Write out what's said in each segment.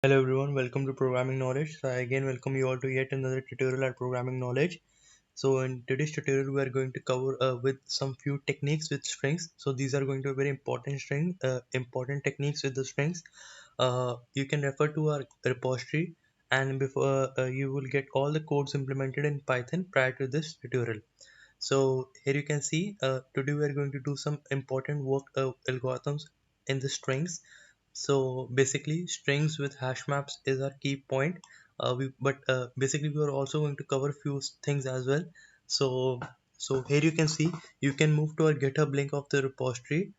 Hello everyone, welcome to Programming Knowledge. So I again welcome you all to yet another tutorial at Programming Knowledge. So in today's tutorial we are going to cover with some few techniques with strings. So these are going to be very important techniques with the strings. You can refer to our repository, and before you will get all the codes implemented in Python prior to this tutorial. So here you can see today we are going to do some important work algorithms in the strings. So basically strings with hash maps is our key point. Basically we are also going to cover few things as well. So here you can see you can move to our GitHub link of the repository.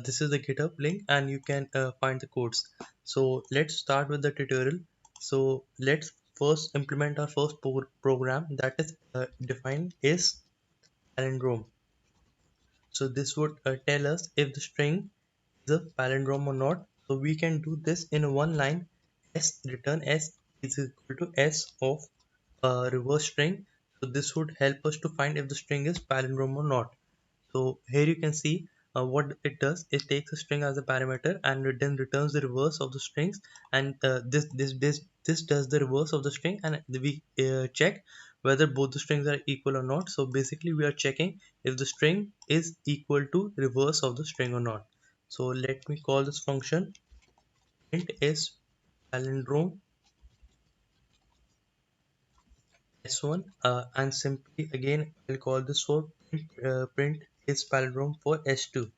This is the GitHub link and you can find the codes. So let's start with the tutorial. So let's first implement our first program that is defined is palindrome. So this would tell us if the string is a palindrome or not. So we can do this in one line. Return s is equal to s of reverse string. So this would help us to find if the string is palindrome or not. So here you can see what it does. It takes a string as a parameter and it then returns the reverse of the strings. And this does the reverse of the string, and we check whether both the strings are equal or not. So basically, we are checking if the string is equal to reverse of the string or not. So let me call this function print is palindrome s1, and simply again I'll call this for print is palindrome for s2.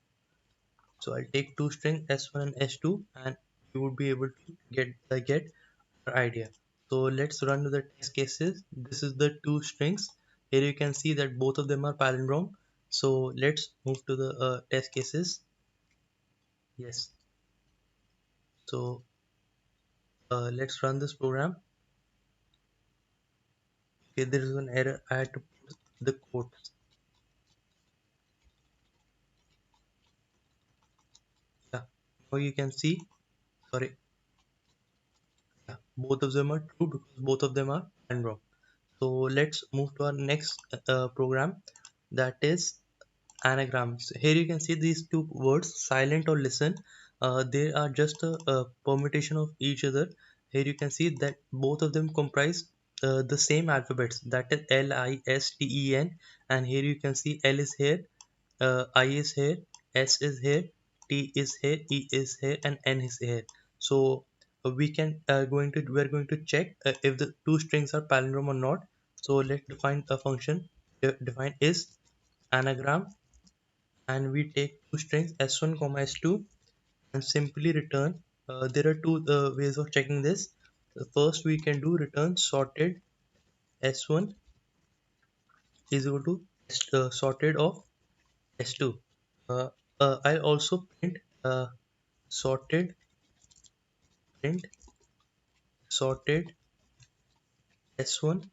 So I'll take two strings s1 and s2, and you would be able to get our idea. So let's run to the test cases. This is the two strings. Here you can see that both of them are palindrome. So let's move to the test cases. Yes. So let's run this program. Okay, there is an error. I had to put the quotes. Yeah. Now you can see. Sorry. Yeah, both of them are true because both of them are palindrome. So let's move to our next program, that is anagrams. Here you can see these two words, silent or listen. They are just a permutation of each other. Here you can see that both of them comprise the same alphabets, that is L-I-S-T-E-N, and here you can see L is here, I is here, S is here, T is here, E is here, and N is here. So we're going to check if the two strings are palindrome or not. So let's define a function. Define is anagram, and we take two strings s1 comma s2 and simply return. There are two ways of checking this. First we can do return sorted s1 is equal to sorted of s2. uh, I'll also sorted print sorted s1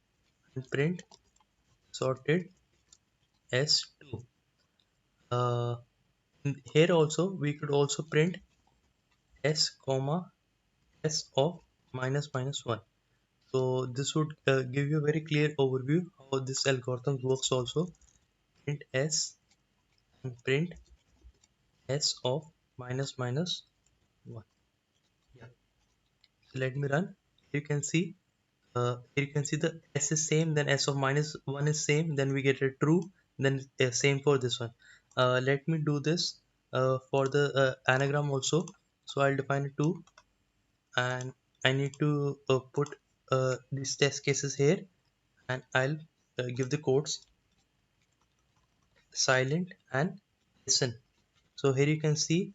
and print sorted s2. uh, Here also we could also print s comma s of minus minus 1. So this would give you a very clear overview how this algorithm works also. Print s and print s of minus minus 1. Yeah. So let me run. Here you can see the s is same, then s of minus 1 is same, then we get a true, then same for this one. Let me do this for the anagram also. So I'll define a 2, and I need to put these test cases here, and I'll give the codes silent and listen. So here you can see,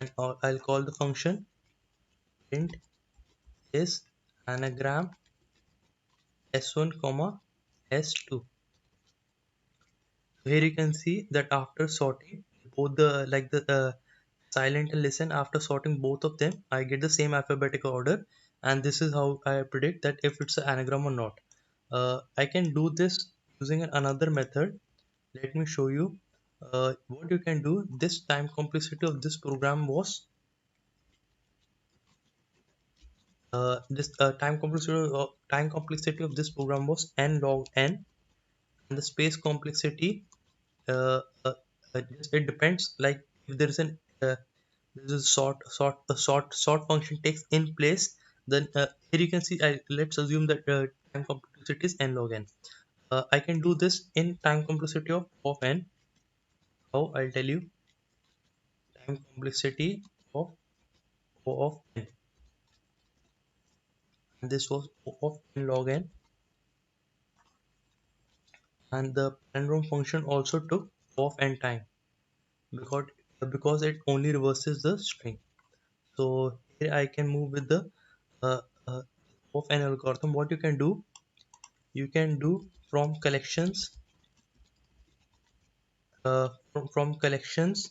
and I'll call the function print is anagram s1 comma s2. Here you can see that after sorting both the silent and listen, after sorting both of them I get the same alphabetical order, and this is how I predict that if it's an anagram or not. I can do this using another method. Let me show you what you can do. This time complexity of this program was this time complexity of this program was n log n, and the space complexity uh, uh, it depends, like if there is an there's a sort function takes in place, Then here you can see, let's assume that time complexity is n log n. I can do this in time complexity of n. How? I'll tell you. Time complexity of O of n, and this was O of n log n, and the palindrome function also took O of n time, because it only reverses the string. So here I can move with the uh, uh, of an algorithm. What you can do, from collections, from collections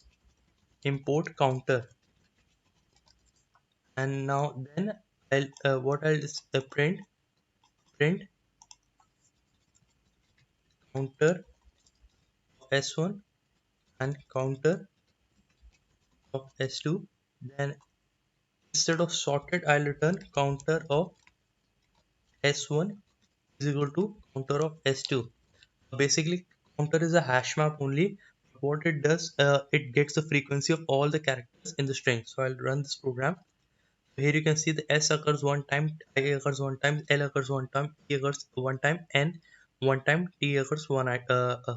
import counter, and now then I'll print counter of s1 and counter of s2. Then instead of sorted, I'll return counter of s1 is equal to counter of s2. Basically, counter is a hash map only. What it does, it gets the frequency of all the characters in the string. So I'll run this program. Here you can see the S occurs one time, I occurs one time, L occurs one time, E occurs one time, N one time, T occurs one.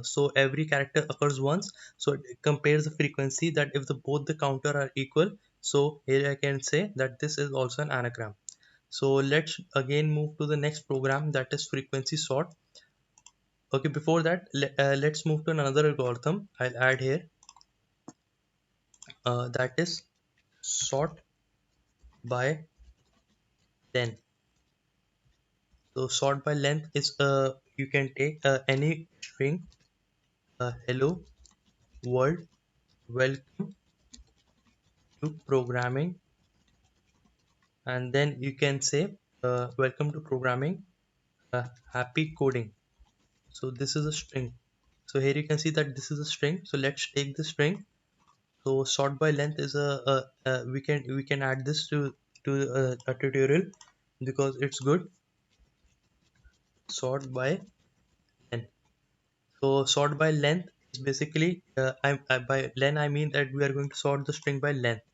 So every character occurs once. So it compares the frequency, that if the both the counter are equal. So here I can say that this is also an anagram. So let's again move to the next program, that is frequency sort. Okay, before that, let's move to another algorithm. I'll add here, that is sort by length. So sort by length is, you can take any string, hello world, welcome to programming, and then you can say, welcome to programming, happy coding. So this is a string. So here you can see that this is a string. So let's take the string. So sort by length is we can add this to a tutorial, because it's good. Sort by length. So sort by length is basically, by length I mean that we are going to sort the string by length.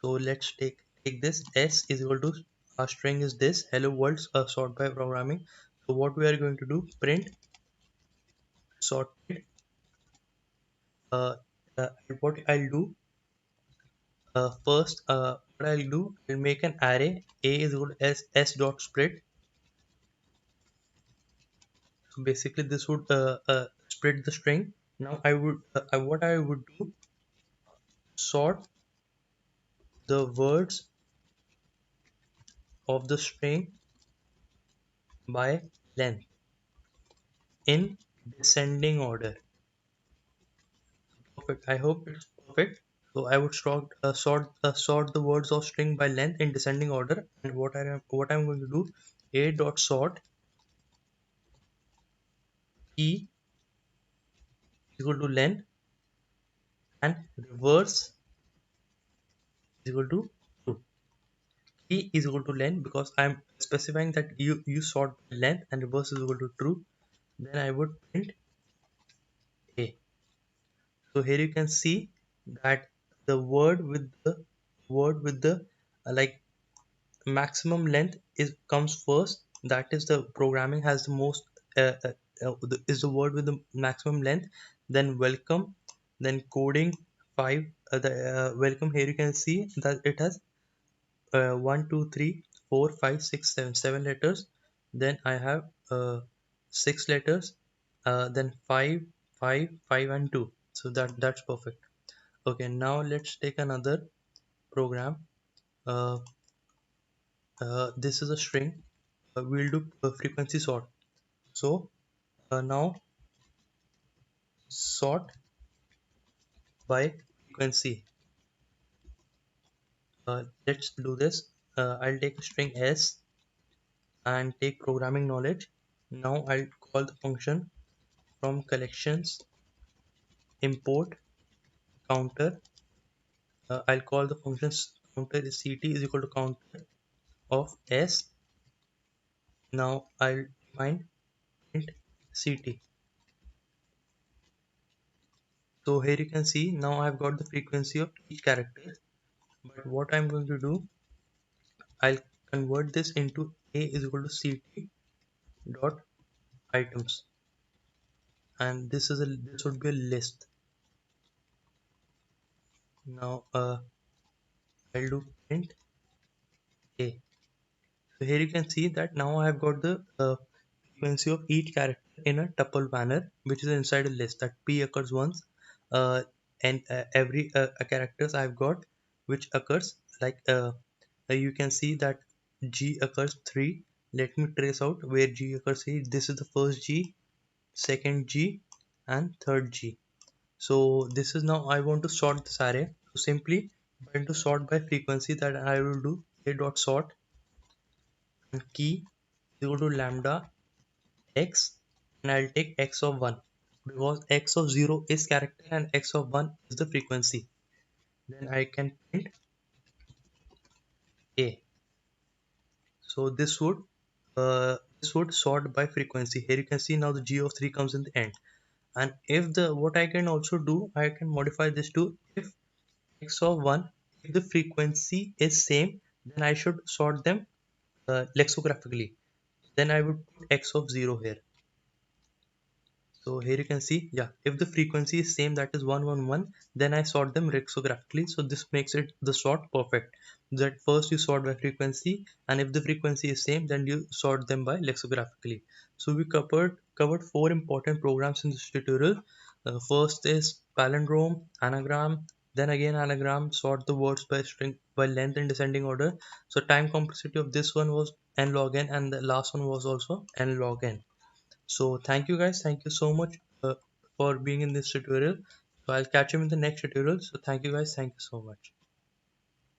So let's take this. S is equal to, our string is this, hello world, sort by programming. So what we are going to do, print sorted. Uh, what I'll do, first, what I'll do, I'll make an array. A is equal to s dot split. So basically this would split the string. Now I would, what I would do, sort the words of the string by length in descending order. Perfect. I hope it's perfect. So I would sort the words of string by length in descending order. And what I'm going to do, a dot sort key equal to length, and reverse is equal to true. Key is equal to length, because I'm specifying that you sort by length, and reverse is equal to true. Then I would print a. So here you can see that the word with the like maximum length is comes first. That is, the programming has the most, is the word with the maximum length. Then welcome, then coding 5. The welcome, here you can see that it has 1 2 3 4 5 6 7 letters. Then I have 6 letters, then 5 5 5 and 2. So that's perfect. Okay, now let's take another program. uh, this is a string. We'll do frequency sort. So now sort by frequency. Let's do this. I'll take a string s and take programming knowledge. Now I'll call the function from collections import counter. I'll call the functions counter is ct is equal to counter of s. Now I'll define print ct. So here you can see, now I've got the frequency of each character. But what I'm going to do, I'll convert this into A is equal to ct dot items, and this would be a list. Now I'll do print A. So here you can see that now I have got the frequency of each character in a tuple manner, which is inside a list. That p occurs once, uh, and every characters I've got which occurs like you can see that G occurs 3. Let me trace out where G occurs 3. This is the first G, second G, and third G. So this is now I want to sort this array. So simply I'm going to sort by frequency, that I will do a dot sort and key equal to lambda x, and I'll take x of 1 because x of 0 is character and x of 1 is the frequency. Then I can print a. So this would sort by frequency. Here you can see now the g of 3 comes in the end. And if the what I can also do, I can modify this to if x of 1, if the frequency is same, then I should sort them lexicographically. Then I would put x of 0 here. So here you can see, yeah, if the frequency is same, that is 111, then I sort them lexicographically. So this makes it the sort perfect. That first you sort by frequency, and if the frequency is same, then you sort them by lexicographically. So we covered four important programs in this tutorial. First is palindrome, anagram, then again anagram, sort the words by string by length in descending order. So time complexity of this one was n log n, and the last one was also n log n. So thank you guys, thank you so much for being in this tutorial. So I'll catch you in the next tutorial. So thank you guys, thank you so much.